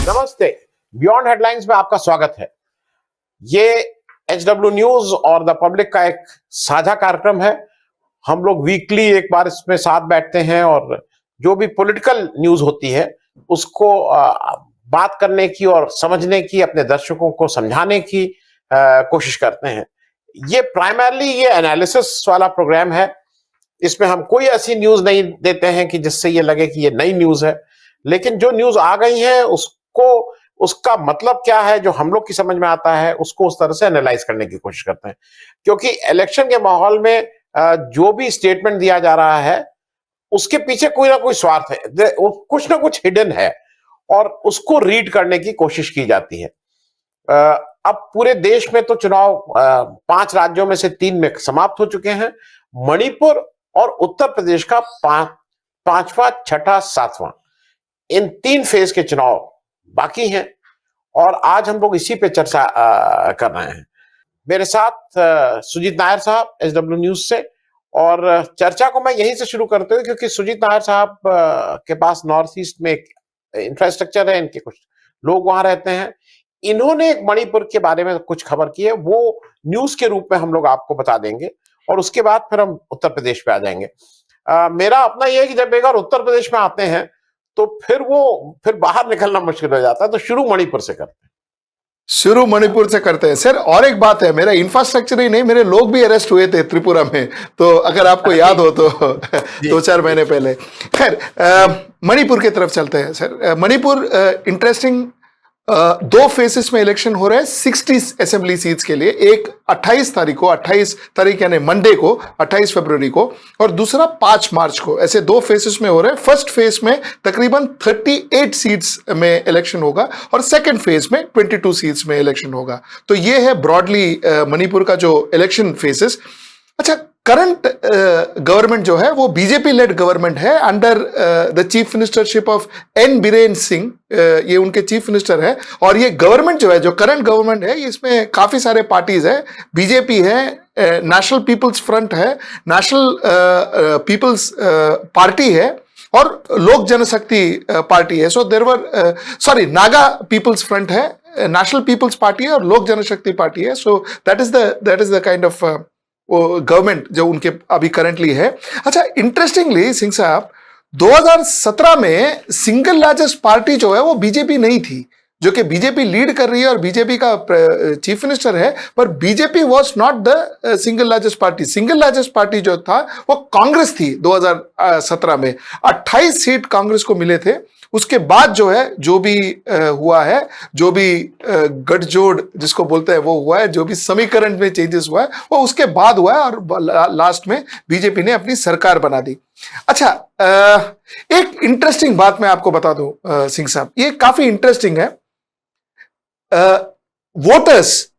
नमस्ते, beyond headlines में आपका स्वागत है। ये HW न्यूज और द पब्लिक का एक साझा कार्यक्रम है। हम लोग वीकली एक बार इसमें साथ बैठते हैं और जो भी पॉलिटिकल न्यूज होती है उसको बात करने की और समझने की, अपने दर्शकों को समझाने की कोशिश करते हैं। ये प्राइमरली ये एनालिसिस वाला प्रोग्राम है। इसमें हम कोई ऐसी न्यूज नहीं देते हैं कि जिससे ये लगे कि ये नई न्यूज है, लेकिन जो न्यूज आ गई है उसका मतलब क्या है जो हम लोग की समझ में आता है, उसको उस तरह से एनालाइज करने की कोशिश करते हैं। क्योंकि इलेक्शन के माहौल में जो भी स्टेटमेंट दिया जा रहा है उसके पीछे कोई ना कोई स्वार्थ है, कुछ ना कुछ हिडन है और उसको रीड करने की कोशिश की जाती है। अब पूरे देश में तो चुनाव 5 राज्यों में से 3 में समाप्त हो चुके हैं। मणिपुर और उत्तर प्रदेश का 5वां, 6ठा, 7वां, इन 3 फेज के चुनाव बाकी हैं और आज हम लोग इसी पे चर्चा कर रहे हैं। मेरे साथ सुजीत नायर साहब HW न्यूज से, और चर्चा को मैं यहीं से शुरू करते हुए क्योंकि सुजीत नायर साहब के पास नॉर्थ ईस्ट में एक इंफ्रास्ट्रक्चर है, इनके कुछ लोग वहां रहते हैं। इन्होंने एक मणिपुर के बारे में कुछ खबर की है, वो न्यूज के रूप में हम लोग आपको बता देंगे और उसके बाद फिर हम उत्तर प्रदेश पे आ जाएंगे। मेरा अपना यह है कि जब एक बार उत्तर प्रदेश में आते हैं तो फिर बाहर निकलना मुश्किल हो जाता है, तो शुरू मणिपुर से करते हैं सर। और एक बात है, मेरा इंफ्रास्ट्रक्चर ही नहीं, मेरे लोग भी अरेस्ट हुए थे त्रिपुरा में, तो अगर आपको याद हो तो 2-4 महीने पहले। खैर, मणिपुर की तरफ चलते हैं सर। मणिपुर इंटरेस्टिंग 2 फेसेस में इलेक्शन हो रहा है 60 असेंबली सीट्स के लिए। एक 28 तारीख यानी मंडे को, 28 फरवरी को, और दूसरा 5 मार्च को। ऐसे 2 फेसेस में हो रहे हैं। फर्स्ट फेज में तकरीबन 38 सीट्स में इलेक्शन होगा और सेकंड फेज में 22 सीट्स में इलेक्शन होगा। तो ये है ब्रॉडली मणिपुर का जो इलेक्शन फेसेस। अच्छा, करंट गवर्नमेंट जो है वो बीजेपी लेड गवर्नमेंट है under the chief ministership of N Biren Singh. ये उनके चीफ मिनिस्टर है। और ये गवर्नमेंट जो है, जो करंट गवर्नमेंट है, इसमें काफी सारे पार्टीज है। बीजेपी है, नेशनल पीपल्स फ्रंट है, नेशनल पीपल्स पार्टी है और लोक जनशक्ति पार्टी है। So there were Naga People's Front है, नेशनल पीपल्स पार्टी है और लोक जनशक्ति पार्टी है। So that is the kind of government जो उनके अभी करंटली है। अच्छा, इंटरेस्टिंगली सिंह साहब, 2017 में सिंगल लार्जेस्ट पार्टी जो है वो बीजेपी नहीं थी, जो कि बीजेपी लीड कर रही है और बीजेपी का चीफ मिनिस्टर है, पर BJP was not the single largest party. Single largest party जो था वो कांग्रेस थी। 2017 में 28 सीट कांग्रेस को मिले थे। उसके बाद जो है, जो भी हुआ है, जो भी गठजोड़ जिसको बोलते हैं वो हुआ है, जो भी समीकरण में चेंजेस हुआ है वो उसके बाद हुआ है और लास्ट में बीजेपी ने अपनी सरकार बना दी। अच्छा, एक इंटरेस्टिंग बात मैं आपको बता दूं सिंह साहब, ये काफी इंटरेस्टिंग है। वोटर्स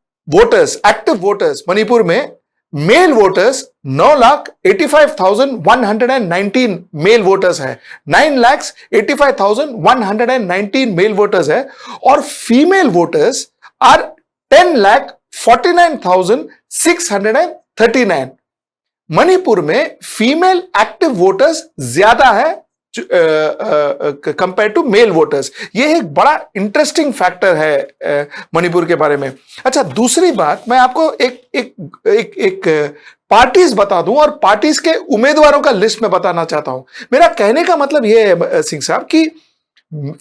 एक्टिव वोटर्स मणिपुर में, मेल वोटर्स 9,85,119 मेल वोटर्स है। 9,85,119 मेल वोटर्स है और फीमेल वोटर्स आर 10,49,639। मणिपुर में फीमेल एक्टिव वोटर्स ज्यादा है कंपेयर टू मेल वोटर्स। ये एक बड़ा इंटरेस्टिंग फैक्टर है मणिपुर के बारे में। अच्छा, दूसरी बात मैं आपको एक पार्टीज बता दूं और पार्टीज के उम्मीदवारों का लिस्ट में बताना चाहता हूं। मेरा कहने का मतलब यह है सिंह साहब कि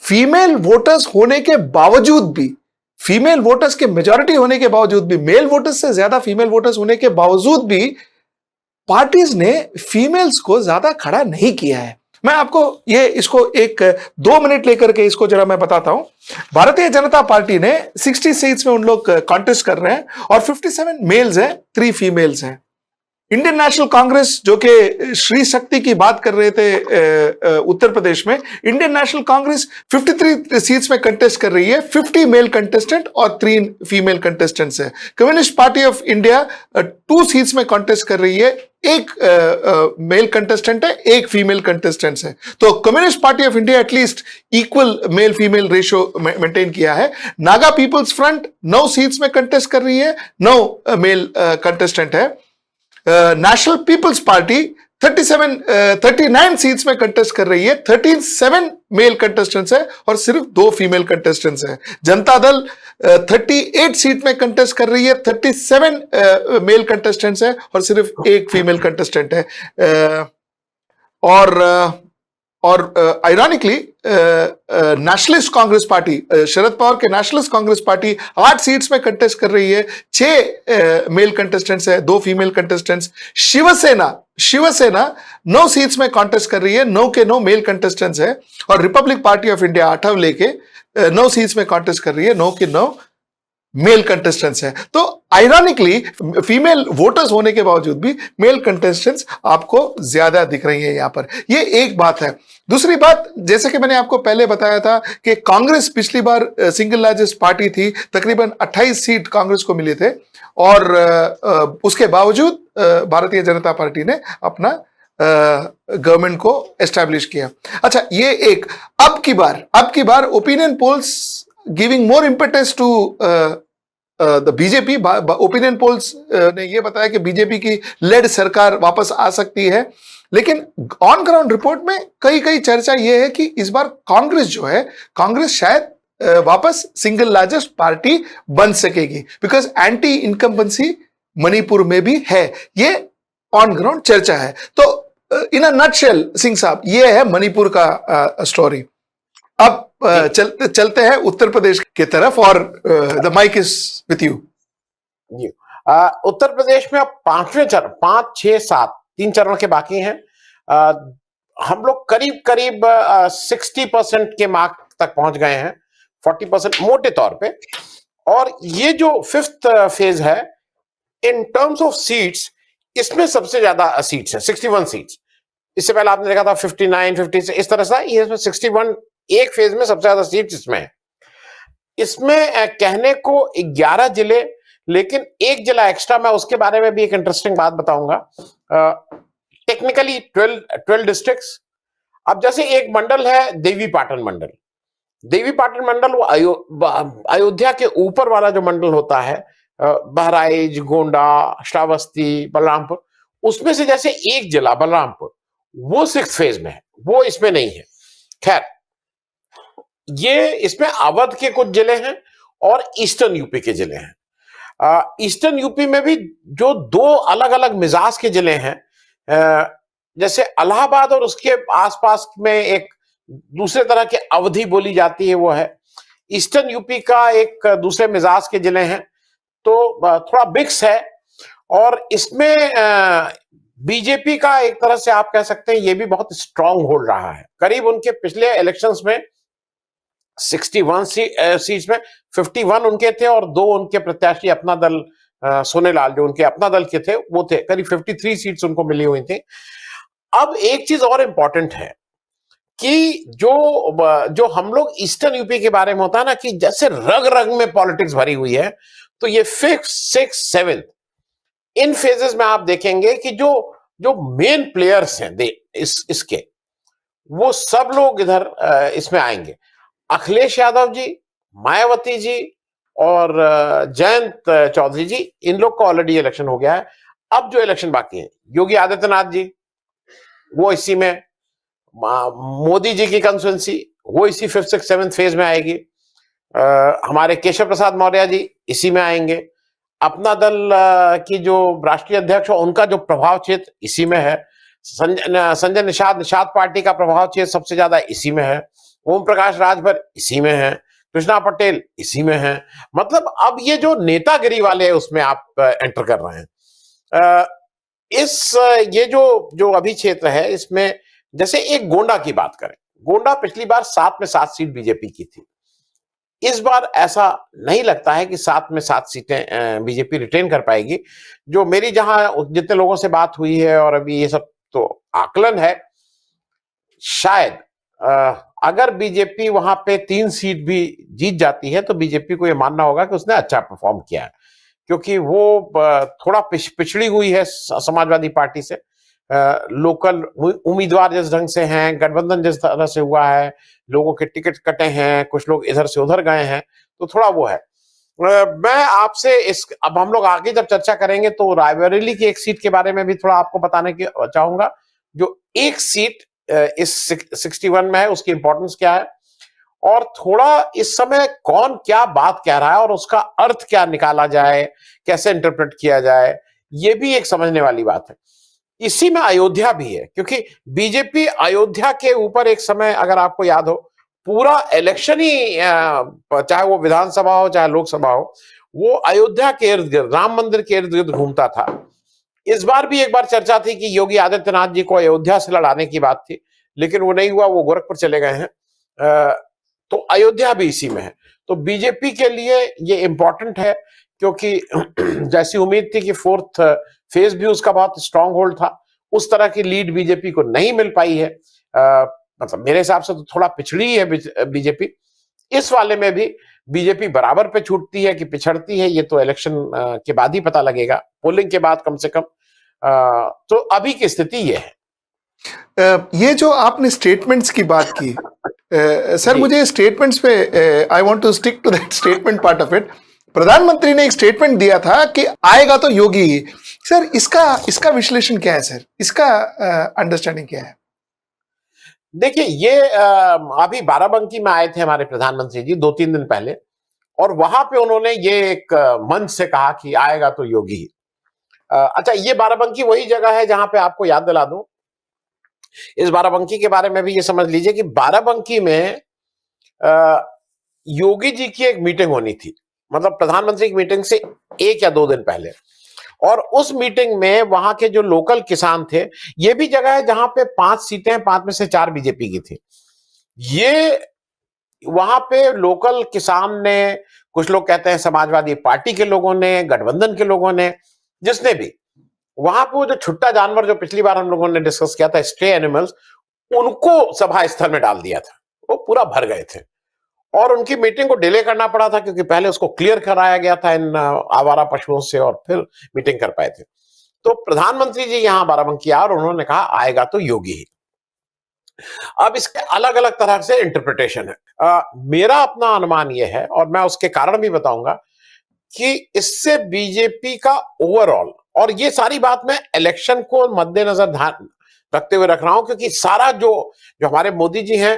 फीमेल वोटर्स होने के बावजूद भी, फीमेल वोटर्स के मेजॉरिटी होने के बावजूद भी, मेल वोटर्स से ज्यादा फीमेल वोटर्स होने के बावजूद भी पार्टीज ने फीमेल्स को ज्यादा खड़ा नहीं किया है। मैं आपको इसको 1-2 मिनट लेकर के इसको जरा मैं बताता हूं। भारतीय जनता पार्टी ने 60 सीट्स में उन लोग कॉन्टेस्ट कर रहे हैं और 57 मेल्स हैं, 3 फीमेल्स हैं। इंडियन नेशनल कांग्रेस, जो कि श्री शक्ति की बात कर रहे थे उत्तर प्रदेश में, इंडियन नेशनल कांग्रेस 53 सीट्स में कंटेस्ट कर रही है। 50 मेल कंटेस्टेंट और 3 फीमेल कंटेस्टेंट्स है। Communist party of India 2 seats में कंटेस्ट कर रही है। 1 मेल कंटेस्टेंट है, 1 फीमेल कंटेस्टेंट है। तो communist party of India at least equal male female ratio maintain किया है। नागा पीपल्स फ्रंट 9 सीट्स में कंटेस्ट कर रही है, 9 मेल कंटेस्टेंट है। नेशनल पीपल्स पार्टी 39 सीट्स में कंटेस्ट कर रही है, 37 मेल कंटेस्टेंट्स है और सिर्फ 2 फीमेल कंटेस्टेंट्स हैं। जनता दल 38 सीट में कंटेस्ट कर रही है, 37 मेल कंटेस्टेंट्स है और सिर्फ 1 फीमेल कंटेस्टेंट है। और ironically nationalist Congress party, Sharad Pawar के नेशनलिस्ट कांग्रेस पार्टी 8 सीट्स में कंटेस्ट कर रही है, 6 मेल कंटेस्टेंट्स है, 2 फीमेल कंटेस्टेंट्स। शिवसेना 9 सीट्स में कॉन्टेस्ट कर रही है, 9 के 9 मेल कंटेस्टेंट्स है। और रिपब्लिक पार्टी ऑफ इंडिया 8 लेके 9 सीट्स में कॉन्टेस्ट कर रही है, 9 के 9 मेल कंटेस्टेंट्स हैं। तो आयरॉनिकली फीमेल वोटर्स होने के बावजूद भी मेल कंटेस्टेंट्स आपको ज्यादा दिख रही है यहां पर। ये एक बात है। दूसरी बात, जैसे कि मैंने आपको पहले बताया था कि कांग्रेस पिछली बार सिंगल लार्जेस्ट पार्टी थी, तकरीबन 28 सीट कांग्रेस को मिले थे और उसके बावजूद भारतीय जनता पार्टी ने अपना गवर्नमेंट को एस्टैब्लिश किया। अच्छा, ये एक अब की बार opinion polls giving more impetus to the BJP. Opinion polls ने यह बताया कि बीजेपी की लेड सरकार वापस आ सकती है, लेकिन ऑन ग्राउंड रिपोर्ट में कई चर्चा यह है कि इस बार कांग्रेस शायद वापस सिंगल लार्जेस्ट पार्टी बन सकेगी, बिकॉज एंटी इनकम्बेंसी मणिपुर में भी है। ये ऑन ग्राउंड चर्चा है। तो इन अ नटशेल सिंह साहब, ये है मणिपुर का स्टोरी। अब चलते हैं उत्तर प्रदेश की तरफ और the mike is with you. Uttar Pradesh में अब 5वें चरण, 5, 6, 7 3 चरण के बाकी हैं। हम लोग करीब 60% के मार्क तक पहुंच गए हैं, 40% मोटे तौर पे। और ये जो 5th फेज है इन टर्म्स ऑफ सीट्स, इसमें सबसे ज्यादा सीट्स है, 61 सीट्स। इससे पहले आपने देखा था 59, 56 इस तरह से, ये 61 एक फेज में सबसे ज्यादा सीट्स इसमें कहने को 11 जिले, लेकिन एक जिला एक्स्ट्रा, मैं उसके बारे में भी एक इंटरेस्टिंग बात बताऊंगा। Technically 12 districts. अब जैसे एक मंडल है देवी पाटन मंडल, वो अयोध्या के ऊपर वाला जो मंडल होता है, बहराइच, गोंडा, श्रावस्ती, बलरामपुर, उसमें से जैसे एक जिला बलरामपुर वो 6th फेज में है, वो इसमें नहीं है। खैर, ये इसमें अवध के कुछ जिले हैं और ईस्टर्न यूपी के जिले हैं। ईस्टर्न यूपी में भी जो 2 अलग अलग मिजाज के जिले हैं, जैसे इलाहाबाद और उसके आसपास में एक दूसरे तरह के अवधि बोली जाती है, वो है ईस्टर्न यूपी का एक दूसरे मिजाज के जिले हैं। तो थोड़ा मिक्स है और इसमें बीजेपी का एक तरह से आप कह सकते हैं ये भी बहुत स्ट्रांग होल्ड रहा है। करीब उनके पिछले इलेक्शंस में 61 सीट्स में 51 उनके थे और 2 उनके प्रत्याशी अपना दल सोनेलाल जो उनके अपना दल के थे वो थे। करीब 53 सीट्स उनको मिली हुई थी। अब एक चीज और इंपॉर्टेंट है कि जो हम लोग ईस्टर्न यूपी के बारे में होता है ना, कि जैसे रग रग में पॉलिटिक्स भरी हुई है, तो ये 5th, 6th, 7th in phases में आप देखेंगे कि जो मेन प्लेयर्स हैं इसके, वो सब लोग इधर इसमें आएंगे। अखिलेश यादव जी, मायावती जी और जयंत चौधरी जी, इन लोग का ऑलरेडी इलेक्शन हो गया है। अब जो इलेक्शन बाकी है, योगी आदित्यनाथ जी वो इसी में, मोदी जी की कंस्टिट्यूंसी वो इसी 5th, 6th, 7th फेज में आएगी। हमारे केशव प्रसाद मौर्य जी इसी में आएंगे। अपना दल की जो राष्ट्रीय अध्यक्ष हो उनका जो प्रभाव क्षेत्र इसी में है। संजय निषाद पार्टी का प्रभाव क्षेत्र सबसे ज्यादा इसी में है। ओम प्रकाश राजभर इसी में है। कृष्णा पटेल इसी में है। मतलब अब ये जो नेतागिरी वाले है उसमें आप एंटर कर रहे हैं। ये जो अभी क्षेत्र है इसमें, जैसे एक गोंडा की बात करें, गोंडा पिछली बार 7 में 7 सीट बीजेपी की थी। इस बार ऐसा नहीं लगता है कि 7 में 7 सीटें बीजेपी रिटेन कर पाएगी। जो मेरी जहां जितने लोगों से बात हुई है और अभी ये सब तो आकलन है, शायद अगर बीजेपी वहां पे 3 सीट भी जीत जाती है तो बीजेपी को ये मानना होगा कि उसने अच्छा परफॉर्म किया है, क्योंकि वो थोड़ा पिछड़ी हुई है समाजवादी पार्टी से। लोकल उम्मीदवार जिस ढंग से हैं, गठबंधन जिस तरह से हुआ है, लोगों के टिकट कटे हैं, कुछ लोग इधर से उधर गए हैं, तो थोड़ा वो है। मैं आपसे अब हम लोग आगे जब चर्चा करेंगे तो रायबरेली की एक सीट के बारे में भी थोड़ा आपको बताने की चाहूंगा। जो एक सीट इस 61 में है उसकी इंपॉर्टेंस क्या है, और थोड़ा इस समय कौन क्या बात कह रहा है और उसका अर्थ क्या निकाला जाए, कैसे इंटरप्रेट किया जाए, ये भी एक समझने वाली बात है। इसी में अयोध्या भी है, क्योंकि बीजेपी अयोध्या के ऊपर एक समय, अगर आपको याद हो, पूरा इलेक्शन ही चाहे वो विधानसभा हो चाहे लोकसभा हो, वो अयोध्या के इर्द गिर्द, राम मंदिर के इर्द गिर्द घूमता था। इस बार भी एक बार चर्चा थी कि योगी आदित्यनाथ जी को अयोध्या से लड़ाने की बात थी, लेकिन वो नहीं हुआ, वो गोरखपुर चले गए हैं। तो अयोध्या भी इसी में है। तो बीजेपी के लिए ये इंपॉर्टेंट है, क्योंकि जैसी उम्मीद थी कि फोर्थ फेज भी उसका बहुत स्ट्रांग होल्ड था, उस तरह की लीड बीजेपी को नहीं मिल पाई है। मतलब मेरे हिसाब से तो थोड़ा पिछड़ी है बीजेपी। इस वाले में भी बीजेपी बराबर पे छूटती है कि पिछड़ती है, ये तो इलेक्शन के बाद ही पता लगेगा, पोलिंग के बाद कम से कम। तो अभी की स्थिति ये है। ये जो आपने स्टेटमेंट्स की बात की, सर जी। मुझे स्टेटमेंट्स पे I want to stick to that statement part of it. प्रधानमंत्री ने एक स्टेटमेंट दिया था कि आएगा तो योगी ही। सर इसका विश्लेषण क्या है सर? इसका अंडरस्टैंडिंग क्या है? देखिए, ये अभी बाराबंकी में आए थे हमारे प्रधानमंत्री जी 2-3 दिन पहले, और वहां पे उन्होंने ये एक मंच से कहा कि आएगा तो योगी ही। अच्छा, ये बाराबंकी वही जगह है जहां पे, आपको याद दिला दूं, इस बाराबंकी के बारे में भी ये समझ लीजिए कि बाराबंकी में योगी जी की एक मीटिंग होनी थी, मतलब प्रधानमंत्री की मीटिंग से 1 या 2 दिन पहले। और उस मीटिंग में वहां के जो लोकल किसान थे, ये भी जगह है जहां पे 5 सीटें हैं, 5 में से 4 बीजेपी की थी। ये वहां पे लोकल किसान ने, कुछ लोग कहते हैं समाजवादी पार्टी के लोगों ने, गठबंधन के लोगों ने, जिसने भी, वहां पे वो जो छुट्टा जानवर जो पिछली बार हम लोगों ने डिस्कस किया था, स्ट्रे एनिमल्स, उनको सभा स्थल में डाल दिया था। वो पूरा भर गए थे और उनकी मीटिंग को डिले करना पड़ा था, क्योंकि पहले उसको क्लियर कराया गया था इन आवारा पशुओं से, और फिर मीटिंग कर पाए थे। तो प्रधानमंत्री जी यहां बाराबंकी आए और उन्होंने कहा आएगा तो योगी ही। अब इसके अलग अलग तरह से इंटरप्रिटेशन है। मेरा अपना अनुमान यह है, और मैं उसके कारण भी बताऊंगा, कि इससे बीजेपी का ओवरऑल, और ये सारी बात मैं इलेक्शन को मद्देनजर ध्यान रखते हुए रख रहा हूं, क्योंकि सारा जो जो हमारे मोदी जी हैं,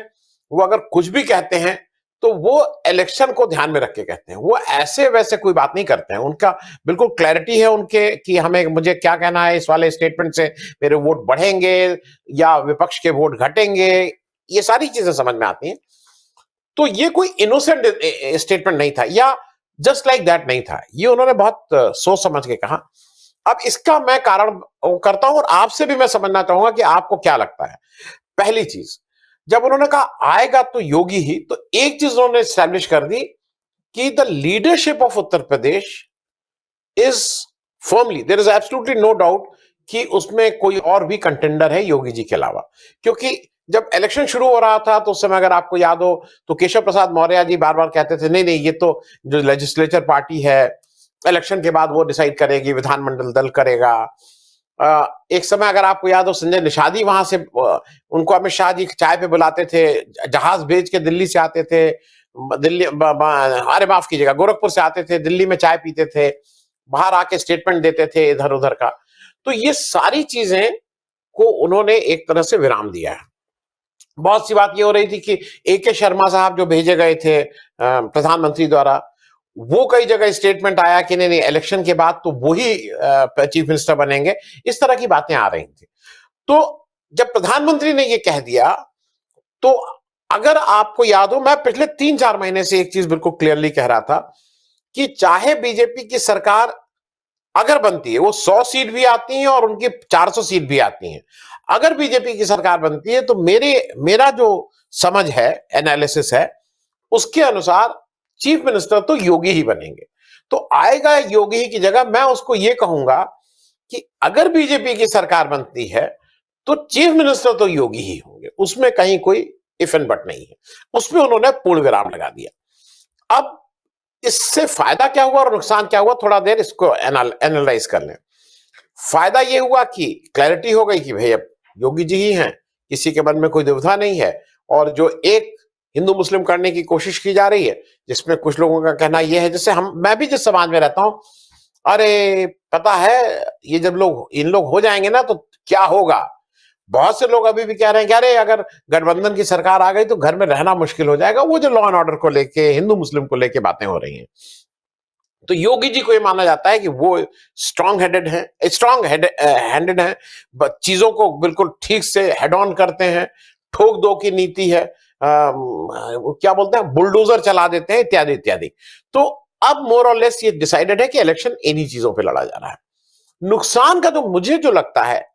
वो अगर कुछ भी कहते हैं तो वो इलेक्शन को ध्यान में रख के कहते हैं। वो ऐसे वैसे कोई बात नहीं करते हैं, उनका बिल्कुल क्लैरिटी है उनके कि हमें, मुझे क्या कहना है, इस वाले स्टेटमेंट से मेरे वोट बढ़ेंगे या विपक्ष के वोट घटेंगे, ये सारी चीजें समझ में आती हैं। तो ये कोई इनोसेंट स्टेटमेंट नहीं था, या जस्ट लाइक दैट नहीं था, ये उन्होंने बहुत सोच समझ के कहा। अब इसका मैं कारण करता हूं, और आपसे भी मैं समझना चाहूंगा कि आपको क्या लगता है। पहली चीज, जब उन्होंने कहा आएगा तो योगी ही, तो एक चीज उन्होंने स्टैब्लिश कर दी कि the leadership of Uttar Pradesh is firmly, there is absolutely no doubt कि उसमें कोई और भी कंटेंडर है योगी जी के अलावा। क्योंकि जब इलेक्शन शुरू हो रहा था तो उस समय, अगर आपको याद हो, तो केशव प्रसाद मौर्य जी बार बार कहते थे नहीं नहीं, ये तो जो लेजिस्लेचर पार्टी है, इलेक्शन के बाद वो डिसाइड करेगी, विधानमंडल दल करेगा। एक समय अगर आपको याद हो, संजय निषादी वहां से, उनको अमित शाह जी चाय पे बुलाते थे, जहाज भेज के दिल्ली से आते थे, दिल्ली, अरे माफ कीजिएगा, गोरखपुर से आते थे, दिल्ली में चाय पीते थे, बाहर आके स्टेटमेंट देते थे इधर उधर का। तो ये सारी चीजें को उन्होंने एक तरह से विराम दिया है। बहुत सी बात ये हो रही थी कि AK शर्मा साहब जो भेजे गए थे प्रधानमंत्री द्वारा, वो कई जगह स्टेटमेंट आया कि नहीं नहीं, इलेक्शन के बाद तो वही चीफ मिनिस्टर बनेंगे, इस तरह की बातें आ रही थी। तो जब प्रधानमंत्री ने ये कह दिया, तो अगर आपको याद हो, मैं पिछले 3-4 महीने से एक चीज बिल्कुल क्लियरली कह रहा था कि चाहे बीजेपी की सरकार अगर बनती है, वो 100 सीट भी आती हैं और उनकी 400 सीट भी आती हैं, अगर बीजेपी की सरकार बनती है, तो मेरा जो समझ है, एनालिसिस है, उसके अनुसार चीफ मिनिस्टर तो योगी ही बनेंगे। तो आएगा योगी ही की जगह, मैं उसको ये कहूंगा कि अगर बीजेपी की सरकार बनती है तो चीफ मिनिस्टर तो योगी ही होंगे, उसमें कहीं कोई इफ एंड बट नहीं है। उसमें उन्होंने पूर्ण विराम लगा दिया। अब इससे फायदा क्या हुआ और नुकसान क्या हुआ, थोड़ा देर इसको एनालाइज कर लें। फायदा यह हुआ कि क्लैरिटी हो गई कि भाई अब योगी जी ही हैं, किसी के मन में कोई दुविधा नहीं है। और जो एक हिंदू मुस्लिम करने की कोशिश की जा रही है, जिसमें कुछ लोगों का कहना यह है, जैसे मैं भी जिस समाज में रहता हूं, अरे पता है, ये जब इन लोग हो जाएंगे ना तो क्या होगा, बहुत से लोग अभी भी कह रहे हैं कि अरे अगर गठबंधन की सरकार आ गई तो घर में रहना मुश्किल हो जाएगा। वो जो लॉ एंड ऑर्डर को लेके, हिंदू मुस्लिम को लेके बातें हो रही हैं। तो योगी जी को ये माना जाता है कि वो स्ट्रांग हैंडेड हैं, चीजों को बिल्कुल ठीक से हेड ऑन करते हैं, ठोक दो की नीति है, क्या बोलते हैं, बुलडोजर चला देते हैं, इत्यादि इत्यादि। तो अब मोर और लेस ये डिसाइडेड है कि इलेक्शन इन्हीं चीजों पे लड़ा जा रहा है। नुकसान का जो मुझे जो लगता है,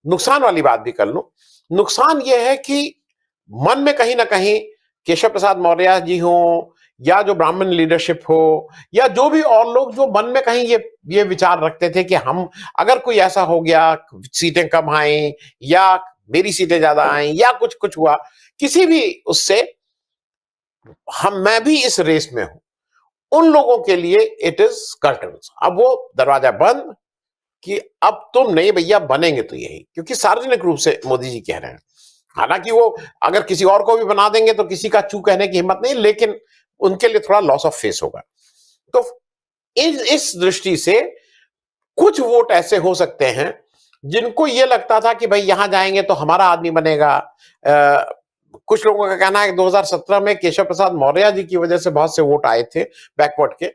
नुकसान वाली बात भी कर लूं, नुकसान यह है कि मन में कहीं ना कहीं केशव प्रसाद मौर्य जी हो, या जो ब्राह्मण लीडरशिप हो, या जो भी और लोग जो मन में कहीं ये विचार रखते थे कि हम अगर कोई ऐसा हो गया, सीटें कम आई या मेरी सीटें ज्यादा आई या कुछ कुछ हुआ, किसी भी उससे मैं भी इस रेस में हूं, उन लोगों के लिए इट इज कर्टन्स। अब वो दरवाजा बंद कि अब तुम नहीं भैया बनेंगे तो यही, क्योंकि सार्वजनिक रूप से मोदी जी कह रहे हैं। हालांकि वो अगर किसी और को भी बना देंगे तो किसी का चू कहने की हिम्मत नहीं, लेकिन उनके लिए थोड़ा लॉस ऑफ फेस होगा। तो इस दृष्टि से कुछ वोट ऐसे हो सकते हैं जिनको ये लगता था कि भाई यहां जाएंगे तो हमारा आदमी बनेगा। कुछ लोगों का कहना है कि 2017 में केशव प्रसाद मौर्य जी की वजह से बहुत से वोट आए थे बैकवर्ड के,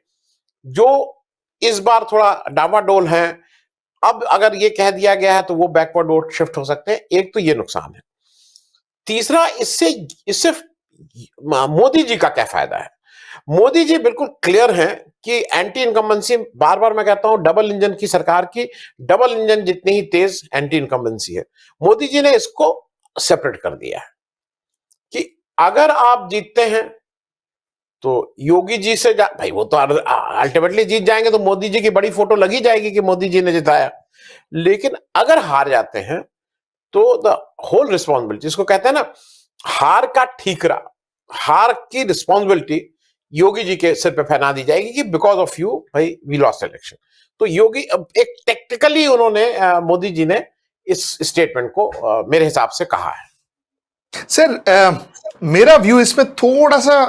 जो इस बार थोड़ा डावाडोल हैं। अब अगर ये कह दिया गया है तो वो बैकवर्ड वोट शिफ्ट हो सकते हैं। एक तो ये नुकसान है। तीसरा, इससे मोदी जी का क्या फायदा है? मोदी जी बिल्कुल क्लियर हैं कि एंटी इनकम्बेंसी, बार बार मैं कहता हूं, डबल इंजन की सरकार की डबल इंजन जितनी ही तेज एंटी इनकम्बेंसी है। मोदी जी ने इसको सेपरेट कर दिया है कि अगर आप जीतते हैं तो योगी जी से भाई वो तो अल्टीमेटली जीत जाएंगे तो मोदी जी की बड़ी फोटो लगी जाएगी कि मोदी जी ने जिताया। लेकिन अगर हार जाते हैं तो द होल रिस्पॉन्सिबिलिटी, इसको कहते हैं ना, हार का ठीकरा, हार की रिस्पॉन्सिबिलिटी योगी जी के सिर पे फैला दी जाएगी कि बिकॉज ऑफ यू भाई वी लॉस्ट इलेक्शन। तो योगी अब एक टेक्निकली उन्होंने मोदी जी ने इस स्टेटमेंट को मेरे हिसाब से कहा है। सर मेरा व्यू इसमें थोड़ा सा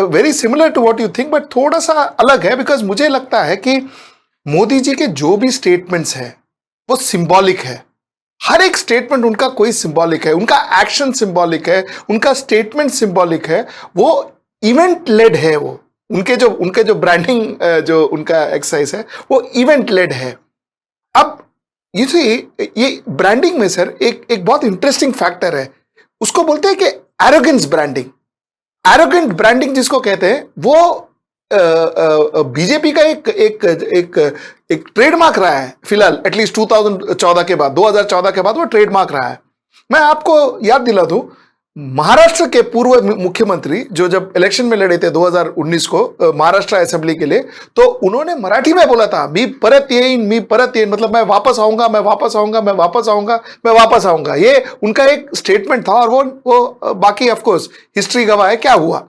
very similar to what you think, but थोड़ा सा अलग है। बिकॉज मुझे लगता है कि मोदी जी के जो भी स्टेटमेंट्स हैं वो सिंबॉलिक है। हर एक स्टेटमेंट उनका कोई सिंबॉलिक है, उनका एक्शन सिंबॉलिक है, उनका स्टेटमेंट सिंबॉलिक है, वो इवेंट लेड है। वो उनके जो ब्रांडिंग जो उनका एक्सरसाइज है वो इवेंट लेड है। अब ये ब्रांडिंग में सर एक बहुत इंटरेस्टिंग फैक्टर है, उसको बोलते हैं कि एरोगेंस ब्रांडिंग। एरोगेंट ब्रांडिंग जिसको कहते हैं वो बीजेपी का एक ट्रेडमार्क रहा है फिलहाल, एटलीस्ट 2014 के बाद, 2014 के बाद वो ट्रेडमार्क रहा है। मैं आपको याद दिला दूं, महाराष्ट्र के पूर्व मुख्यमंत्री जो जब इलेक्शन में लड़े थे 2019 को महाराष्ट्र असेंबली के लिए, तो उन्होंने मराठी में बोला था, मी परत येईन, मतलब मैं वापस आऊंगा, मैं वापस आऊंगा, मैं वापस आऊंगा, मैं वापस आऊंगा। ये उनका एक स्टेटमेंट था। और वो बाकी ऑफ कोर्स हिस्ट्री गवाह है क्या हुआ।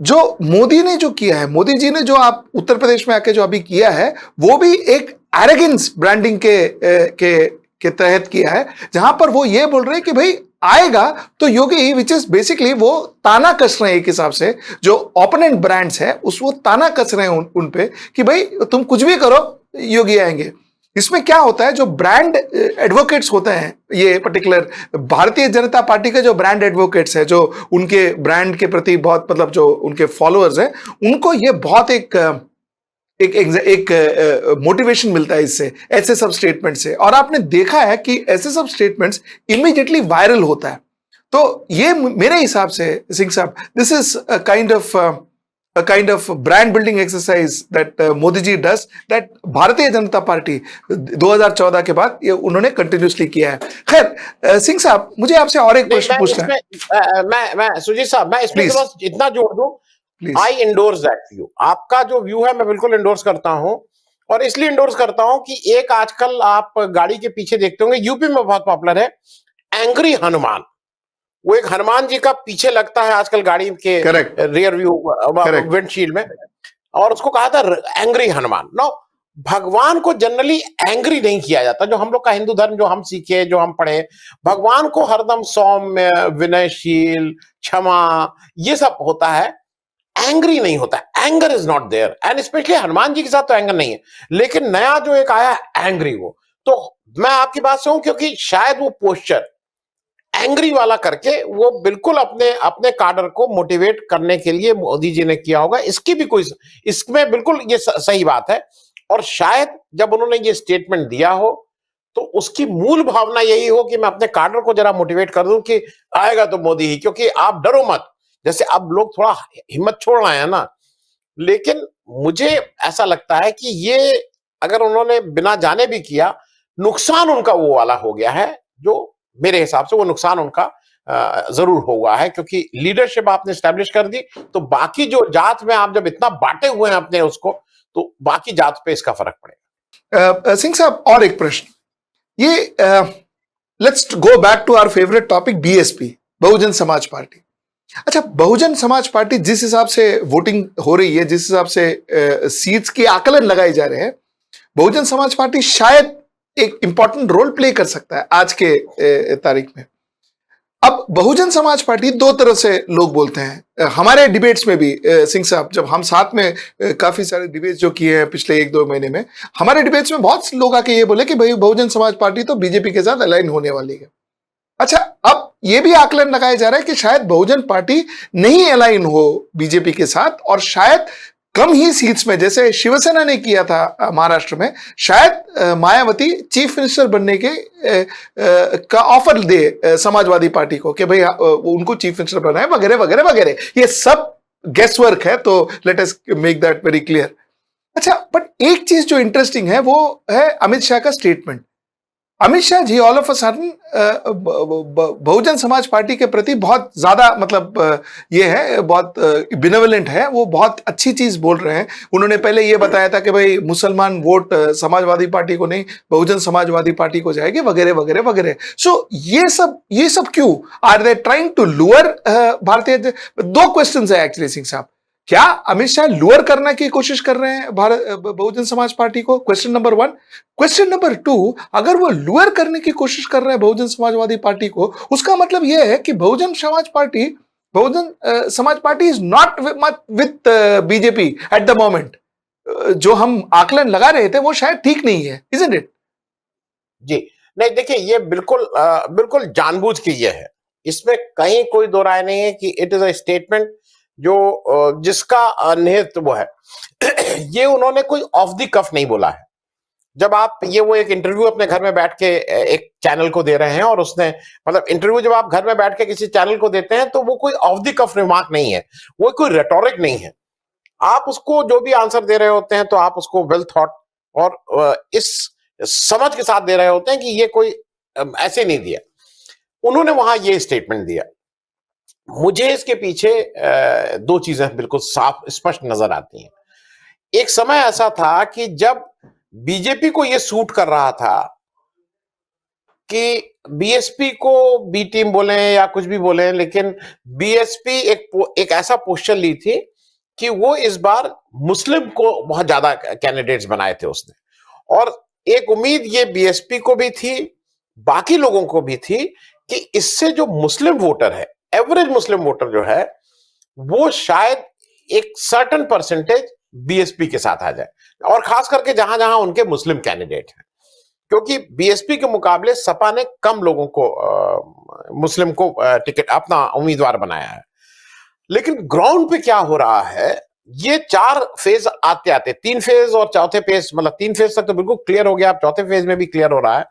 जो मोदी ने जो किया है, मोदी जी ने जो आप उत्तर प्रदेश में आके जो अभी किया है, वो भी एक एरोगेंस ब्रांडिंग के तहत किया है, जहां पर वो ये बोल रहे हैं कि भाई आएगा तो योगी, विच इज बेसिकली वो ताना कस रहे हैं एक हिसाब से, जो ओपोनेंट ब्रांड्स है उस वो ताना कस रहे हैं उन पे कि भाई तुम कुछ भी करो योगी आएंगे। इसमें क्या होता है, जो ब्रांड एडवोकेट्स होते हैं, ये पर्टिकुलर भारतीय जनता पार्टी के जो ब्रांड एडवोकेट्स हैं, जो उनके ब्रांड के प्रति बहुत, मतलब जो उनके फॉलोअर्स हैं, उनको ये बहुत एक मोटिवेशन मिलता है इससे, ऐसे सब स्टेटमेंट से। और आपने देखा है कि ऐसे सब स्टेटमेंट्स इमीडिएटली वायरल होता है। तो ये मेरे हिसाब से सिंह साहब, this is a kind of brand building exercise that Modi ji does, that Bharatiya Janata party 2014 के बाद ये उन्होंने कंटिन्यूसली किया है। खैर सिंह साहब, मुझे आपसे और एक प्रश्न पूछना है। मैं सुजीत साहब, मैं इसमें बस इतना जोड़ दूं, आई इंडोर्स दैट व्यू। आपका जो व्यू है मैं बिल्कुल इंडोर्स करता हूं, और इसलिए इंडोर्स करता हूं कि एक आजकल आप गाड़ी के पीछे देखते होंगे, यूपी में बहुत पॉपुलर है एंग्री हनुमान। वो एक हनुमान जी का पीछे लगता है आजकल गाड़ी के रियर व्यू विंडशील्ड में, और उसको कहा था एंग्री हनुमान। नो, भगवान को जनरली एंग्री नहीं किया जाता। जो हम लोग का हिंदू धर्म, जो हम सीखे, जो हम पढ़े, भगवान को हरदम सौम्य, विनयशील, क्षमा, ये सब होता है, एंग्री नहीं होता। Anger is not there, and specially Hanuman ji के साथ तो एंगर नहीं है। लेकिन नया जो एक आया एंग्री, वो तो मैं आपकी बात से हूं, क्योंकि शायद वो पोस्चर एंग्री वाला करके वो बिल्कुल अपने अपने काडर को मोटिवेट करने के लिए मोदी जी ने किया होगा। इसकी भी कोई, इसमें बिल्कुल ये सही बात है। और शायद जब उन्होंने ये स्टेटमेंट दिया हो तो उसकी मूल भावना यही हो कि मैं अपने काडर को जरा मोटिवेट कर दूं कि आएगा तो मोदी ही, क्योंकि आप डरो मत। जैसे अब लोग थोड़ा हिम्मत छोड़ रहे हैं ना, लेकिन मुझे ऐसा लगता है कि ये अगर उन्होंने बिना जाने भी किया, नुकसान उनका वो वाला हो गया है जो मेरे हिसाब से वो नुकसान उनका जरूर होगा है, क्योंकि लीडरशिप आपने स्टैब्लिश कर दी तो बाकी जो जात में आप जब इतना बांटे हुए हैं अपने उसको, तो बाकी जात पे इसका फर्क पड़ेगा। सिंह साहब, और एक प्रश्न, ये let's go back to our favourite topic, BSP, Bahujan Samaj Party. अच्छा, बहुजन समाज पार्टी जिस हिसाब से वोटिंग हो रही है, जिस हिसाब से सीट्स के आकलन लगाए जा रहे हैं, बहुजन समाज पार्टी शायद एक इंपॉर्टेंट रोल प्ले कर सकता है आज के तारीख में। अब बहुजन समाज पार्टी दो तरह से लोग बोलते हैं, हमारे डिबेट्स में भी सिंह साहब, जब हम साथ में काफी सारे डिबेट्स जो किए हैं पिछले 1-2 महीने में, हमारे डिबेट्स में बहुत लोग आके ये बोले कि भाई बहुजन समाज पार्टी तो बीजेपी के साथ अलाइन होने वाली है। अच्छा, अब ये भी आकलन लगाया जा रहा है कि शायद बहुजन पार्टी नहीं अलाइन हो बीजेपी के साथ, और शायद कम ही सीट्स में, जैसे शिवसेना ने किया था महाराष्ट्र में, शायद मायावती चीफ मिनिस्टर बनने के का ऑफर दे समाजवादी पार्टी को कि भाई उनको चीफ मिनिस्टर बनाए, वगैरह वगैरह वगैरह। ये सब गेस वर्क है, तो let us make that very clear. अच्छा, बट एक चीज जो इंटरेस्टिंग है वो है अमित शाह का statement. Amit Shah ji all of a sudden Bahujan Samaj Party के प्रति बहुत ज्यादा, मतलब ये है, बहुत बिनेवलेंट है, वो बहुत अच्छी चीज बोल रहे हैं। उन्होंने पहले ये बताया था कि भाई मुसलमान वोट समाजवादी पार्टी को नहीं, बहुजन समाजवादी पार्टी को जाएगी, वगैरह वगैरह वगैरह। सो ये सब क्यों? Are they trying to lure भारतीय? दो क्वेश्चन है एक्चुअली सिंह साहब। क्या अमित शाह लुअर करने की कोशिश कर रहे हैं बहुजन समाज पार्टी को? Question number 1। क्वेश्चन नंबर 2, अगर वो लुअर करने की कोशिश कर रहे हैं बहुजन समाजवादी पार्टी को, उसका मतलब यह है कि बहुजन Samaj party is not with BJP at the moment. जो हम आकलन लगा रहे थे वो शायद ठीक नहीं है, इजंट इट? जी नहीं, देखिए ये बिल्कुल जानबूझ के ये है, इसमें कहीं कोई दो राय नहीं है कि इट इज अ स्टेटमेंट जो जिसका निहित वो है। ये उन्होंने कोई ऑफ द कफ नहीं बोला है। जब आप वो एक इंटरव्यू अपने घर में बैठ के एक चैनल को दे रहे हैं, और उसने, मतलब इंटरव्यू जब आप घर में बैठ के किसी चैनल को देते हैं तो वो कोई ऑफ द कफ रिमार्क नहीं है, वो कोई रेटोरिक नहीं है। आप उसको जो भी आंसर दे रहे होते हैं तो आप उसको वेल थॉट और इस समझ के साथ दे रहे होते हैं कि ये कोई ऐसे नहीं दिया। उन्होंने वहां ये स्टेटमेंट दिया। मुझे इसके पीछे दो चीजें बिल्कुल साफ स्पष्ट नजर आती हैं। एक समय ऐसा था कि जब बीजेपी को यह सूट कर रहा था कि बीएसपी को बी टीम बोले या कुछ भी बोले, लेकिन बीएसपी एक ऐसा पोस्चर ली थी कि वो इस बार मुस्लिम को बहुत ज्यादा कैंडिडेट्स बनाए थे उसने। और एक उम्मीद ये बीएसपी को भी थी, बाकी लोगों को भी थी, कि इससे जो मुस्लिम वोटर है, एवरेज मुस्लिम वोटर जो है, वो शायद एक सर्टेन परसेंटेज बीएसपी के साथ आ जाए, और खास करके जहां जहां उनके मुस्लिम कैंडिडेट हैं, क्योंकि बीएसपी के मुकाबले सपा ने कम लोगों को मुस्लिम को टिकट अपना उम्मीदवार बनाया है। लेकिन ग्राउंड पे क्या हो रहा है, ये 4 फेज आते आते 3 फेज और चौथे फेज, मतलब 3 फेज तक तो बिल्कुल क्लियर हो गया, अब चौथे फेज में भी क्लियर हो रहा है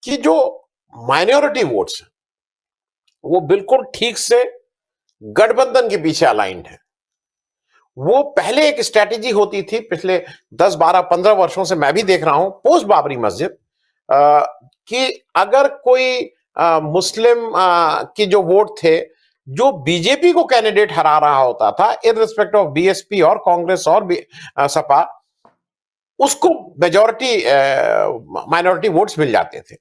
कि जो माइनॉरिटी वोट्स वो बिल्कुल ठीक से गठबंधन के पीछे अलाइंड है। वो पहले एक स्ट्रेटेजी होती थी, पिछले 10, 12, 15 वर्षों से मैं भी देख रहा हूं, पोस्ट बाबरी मस्जिद, कि अगर कोई मुस्लिम की जो वोट थे, जो बीजेपी को कैंडिडेट हरा रहा होता था, इररिस्पेक्ट ऑफ बीएसपी और कांग्रेस और सपा, उसको मेजॉरिटी माइनॉरिटी वोट्स मिल जाते थे।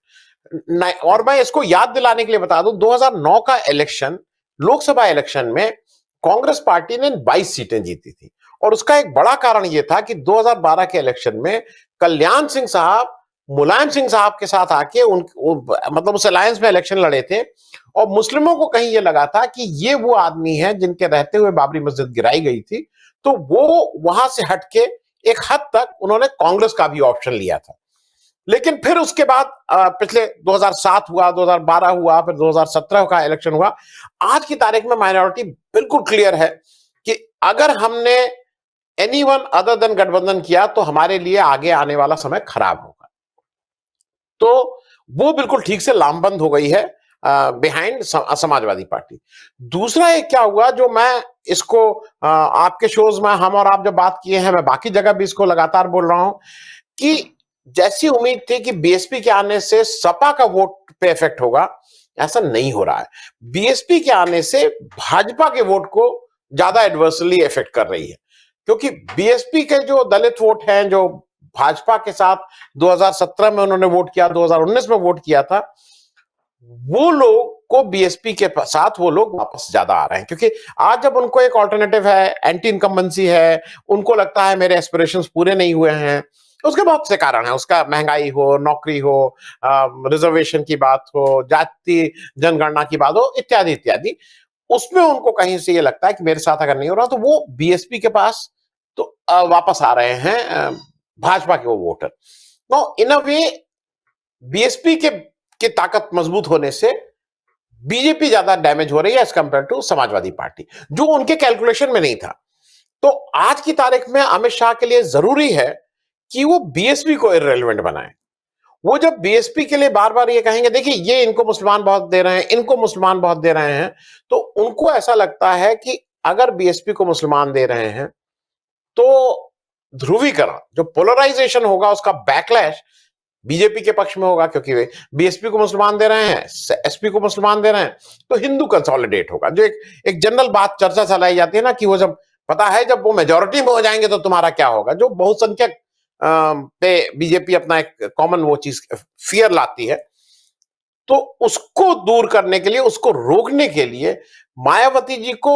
और मैं इसको याद दिलाने के लिए बता दूं, 2009 का इलेक्शन, लोकसभा इलेक्शन में कांग्रेस पार्टी ने 22 सीटें जीती थी, और उसका एक बड़ा कारण यह था कि 2012 के इलेक्शन में कल्याण सिंह साहब मुलायम सिंह साहब के साथ आके मतलब उस अलायंस में इलेक्शन लड़े थे, और मुस्लिमों को कहीं यह लगा था कि ये वो आदमी है जिनके रहते हुए बाबरी मस्जिद गिराई गई थी, तो वो वहां से हटके एक हद तक उन्होंने कांग्रेस का भी ऑप्शन लिया था। लेकिन फिर उसके बाद पिछले 2007 हुआ, 2012 हुआ, फिर 2017 का इलेक्शन हुआ। आज की तारीख में माइनॉरिटी बिल्कुल क्लियर है कि अगर हमने एनीवन अदर देन गठबंधन किया तो हमारे लिए आगे आने वाला समय खराब होगा। तो वो बिल्कुल ठीक से लामबंद हो गई है बिहाइंड समाजवादी पार्टी। दूसरा एक क्या हुआ, जो मैं इसको आपके शोज में हम और आप जब बात किए हैं, मैं बाकी जगह भी इसको लगातार बोल रहा हूं कि जैसी उम्मीद थी कि बीएसपी के आने से सपा का वोट पे इफेक्ट होगा, ऐसा नहीं हो रहा है। बीएसपी के आने से भाजपा के वोट को ज्यादा एडवर्सली इफेक्ट कर रही है, क्योंकि बीएसपी के जो दलित वोट हैं, जो भाजपा के साथ 2017 में उन्होंने वोट किया, 2019 में वोट किया था, वो लोग को बीएसपी के साथ वो लोग वापस ज्यादा आ रहे हैं, क्योंकि आज जब उनको एक ऑल्टरनेटिव है, एंटी इनकम्बेंसी है, उनको लगता है मेरे एस्पिरेशंस पूरे नहीं हुए हैं। उसके बहुत से कारण है, उसका महंगाई हो, नौकरी हो, रिजर्वेशन की बात हो, जाति जनगणना की बात हो, इत्यादि इत्यादि। उसमें उनको कहीं से ये लगता है कि मेरे साथ अगर नहीं हो रहा तो वो बीएसपी के पास तो वापस आ रहे हैं भाजपा के वो वोटर। तो इन अ वे बीएसपी के ताकत मजबूत होने से बीजेपी ज्यादा डैमेज हो रही है as compare to Samajwadi Party, जो उनके कैलकुलेशन में नहीं था। तो आज की तारीख में अमित शाह के लिए जरूरी है कि वो बीएसपी को इररिलेवेंट बनाए। वो जब बीएसपी के लिए बार बार ये कहेंगे, देखिए ये इनको मुसलमान बहुत दे रहे हैं, इनको मुसलमान बहुत दे रहे हैं, तो उनको ऐसा लगता है कि अगर बीएसपी को मुसलमान दे रहे हैं तो ध्रुवीकरण, जो पोलराइजेशन होगा, उसका बैकलैश बीजेपी के पक्ष में होगा, क्योंकि वे बीएसपी को मुसलमान दे रहे हैं, एसपी को मुसलमान दे रहे हैं, तो हिंदू कंसोलिडेट होगा। जो एक जनरल बात चर्चा चलाई जाती है ना कि वो जब पता है जब वो मेजोरिटी में हो जाएंगे तो तुम्हारा क्या होगा, जो बहुसंख्यक पे बीजेपी अपना एक कॉमन वो चीज फियर लाती है। तो उसको दूर करने के लिए, उसको रोकने के लिए, मायावती जी को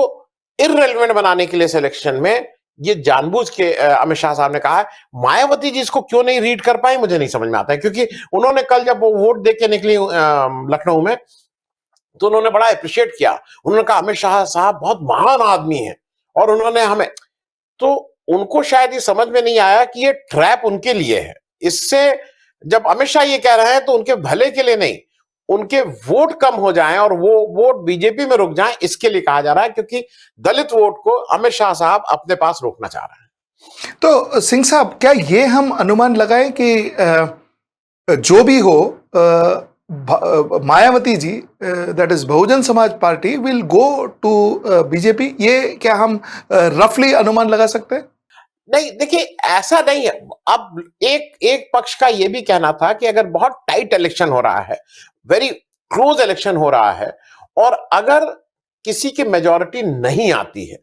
इररिलेवेंट बनाने के लिए सिलेक्शन में ये जानबूझ के अमित शाह साहब ने कहा है। मायावती जी इसको क्यों नहीं रीड कर पाई मुझे नहीं समझ में आता है, क्योंकि उन्होंने कल जब वो वोट दे के निकली लखनऊ में, तो उन्होंने बड़ा अप्रिशिएट किया। उन्होंने कहा अमित शाह साहब बहुत महान आदमी है और उन्होंने हमें, तो उनको शायद ये समझ में नहीं आया कि ये ट्रैप उनके लिए है। इससे जब अमित शाह ये कह रहे हैं तो उनके भले के लिए नहीं, उनके वोट कम हो जाएं और वो वोट बीजेपी में रुक जाएं, इसके लिए कहा जा रहा है, क्योंकि दलित वोट को अमित शाह साहब अपने पास रोकना चाह रहे हैं। तो सिंह साहब, क्या ये हम अनुमान लगाएं कि जो भी हो, Mayawati ji, that is Bahujan Samaj Party, will go to BJP? ये क्या हम रफली अनुमान लगा सकते हैं? नहीं, देखिए ऐसा नहीं है। अब एक पक्ष का यह भी कहना था कि अगर बहुत टाइट इलेक्शन हो रहा है, वेरी क्लोज इलेक्शन हो रहा है, और अगर किसी की मेजॉरिटी नहीं आती है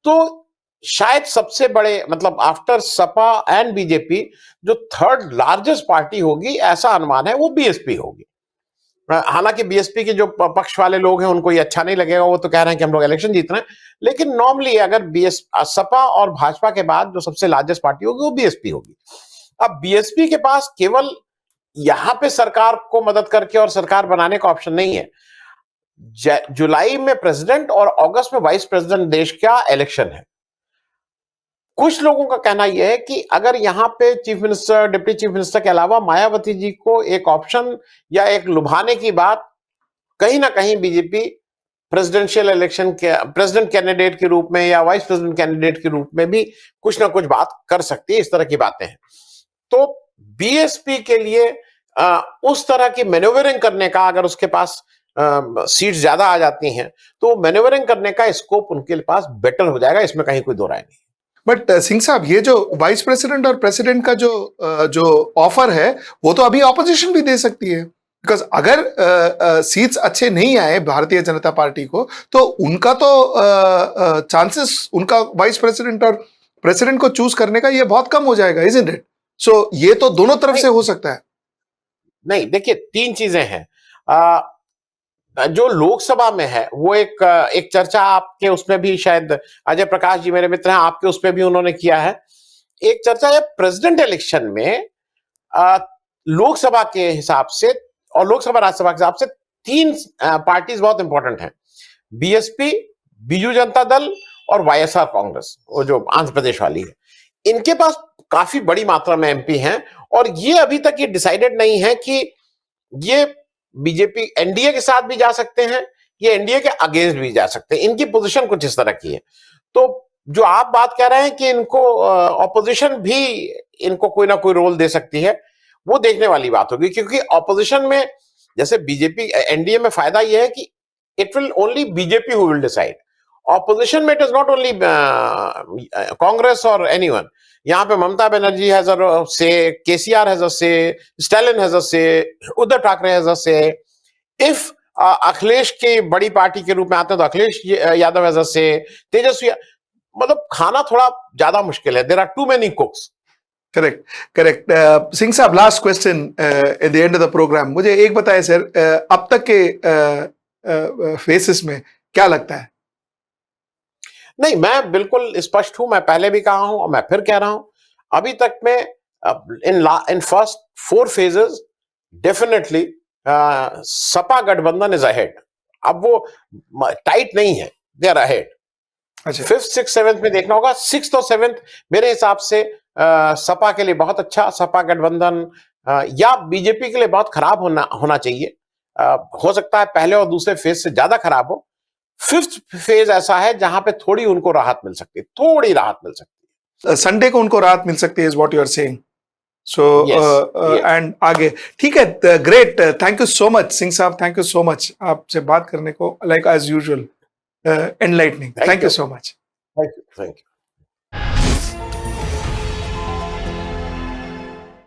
तो शायद सबसे बड़े, मतलब आफ्टर सपा एंड बीजेपी, जो थर्ड लार्जेस्ट पार्टी होगी, ऐसा अनुमान है, वो बीएसपी होगी। हालांकि बीएसपी के जो पक्ष वाले लोग हैं उनको ये अच्छा नहीं लगेगा, वो तो कह रहे हैं कि हम लोग इलेक्शन जीत रहे हैं, लेकिन नॉर्मली अगर सपा और भाजपा के बाद जो सबसे लार्जेस्ट पार्टी होगी वो बीएसपी होगी। अब बीएसपी के पास केवल यहां पे सरकार को मदद करके और सरकार बनाने का ऑप्शन नहीं है। जुलाई में प्रेसिडेंट और अगस्त में वाइस प्रेसिडेंट देश का इलेक्शन है। कुछ लोगों का कहना यह है कि अगर यहां पे chief minister, deputy chief minister के अलावा मायावती जी को एक ऑप्शन या एक लुभाने की बात कहीं ना कहीं बीजेपी प्रेसिडेंशियल इलेक्शन के प्रेसिडेंट कैंडिडेट के रूप में या वाइस प्रेसिडेंट कैंडिडेट के रूप में भी कुछ ना कुछ बात कर सकती है। इस तरह की बातें हैं। तो बीएसपी के लिए उस तरह की मैन्यूवरिंग करने का, अगर उसके पास सीट ज्यादा आ जाती हैं तो मैन्यूवरिंग करने का स्कोप उनके पास बेटर हो जाएगा, इसमें कहीं कोई दो राय नहीं। बट सिंह साहब, ये जो वाइस प्रेसिडेंट और प्रेसिडेंट का जो ऑफर है, वो तो अभी ऑपोजिशन भी दे सकती है। बिकॉज अगर सीट्स अच्छे नहीं आए भारतीय जनता पार्टी को, तो उनका तो चांसेस उनका वाइस प्रेसिडेंट और प्रेसिडेंट को चूज करने का ये बहुत कम हो जाएगा, इजंट इट? सो ये तो दोनों तरफ से हो सकता है। नहीं, देखिए तीन चीजें हैं। जो लोकसभा में है वो एक चर्चा आपके उसमें भी, शायद अजय प्रकाश जी मेरे मित्र हैं, आपके उस पर भी उन्होंने किया है। एक चर्चा है प्रेसिडेंट इलेक्शन में लोकसभा के हिसाब से और लोकसभा राज्यसभा के हिसाब से तीन पार्टीज बहुत इंपॉर्टेंट हैं, बीएसपी, बीजू जनता दल और वाईएसआर कांग्रेस, वो जो आंध्र प्रदेश वाली है। इनके पास काफी बड़ी मात्रा में एमपी हैं और ये अभी तक ये डिसाइडेड नहीं है कि ये बीजेपी एनडीए के साथ भी जा सकते हैं, ये एनडीए के अगेंस्ट भी जा सकते हैं। इनकी पोजीशन कुछ इस तरह की है। तो जो आप बात कह रहे हैं कि इनको ऑपोजिशन भी इनको कोई ना कोई रोल दे सकती है, वो देखने वाली बात होगी, क्योंकि ऑपोजिशन में जैसे बीजेपी एनडीए में फायदा ये है कि it will only BJP who will decide. Opposition में it is not only Congress और एनीवन। यहाँ पे ममता बनर्जी हैज अ से, केसीआर हैज अ से, स्टालिन हैज अ से, उद्धव ठाकरे हैज अ से। इफ अखिलेश की बड़ी पार्टी के रूप में आते हैं तो अखिलेश यादव हैज अ से, तेजस्वी, मतलब खाना थोड़ा ज्यादा मुश्किल है। There are too many cooks. Correct, correct. Singh साहब, last question at the end of the programme, मुझे एक बताएं सर, अब तक के फेसेस में क्या लगता है? नहीं, मैं बिल्कुल स्पष्ट हूं, मैं पहले भी कहा हूं और मैं फिर कह रहा हूं, अभी तक में in first 4 phases definitely Sapa गठबंधन इज अहेड। अब वो टाइट नहीं है, दे आर अहेड। अच्छा, 5th, 6th, 7th में देखना होगा। 6th और 7th मेरे हिसाब से सपा के लिए बहुत अच्छा, सपा गठबंधन या बीजेपी के लिए बहुत खराब होना चाहिए। हो सकता है पहले और दूसरे फेज से ज्यादा खराब हो। 5th फेज ऐसा है जहां पे थोड़ी उनको राहत मिल सकती है, थोड़ी राहत मिल सकती है। संडे को उनको राहत मिल सकती है, is what you are saying. So and आगे ठीक है। Great, thank you so much Singh साहब, थैंक यू सो मच आपसे बात करने को, like as usual enlightening. Thank you so much. Thank you.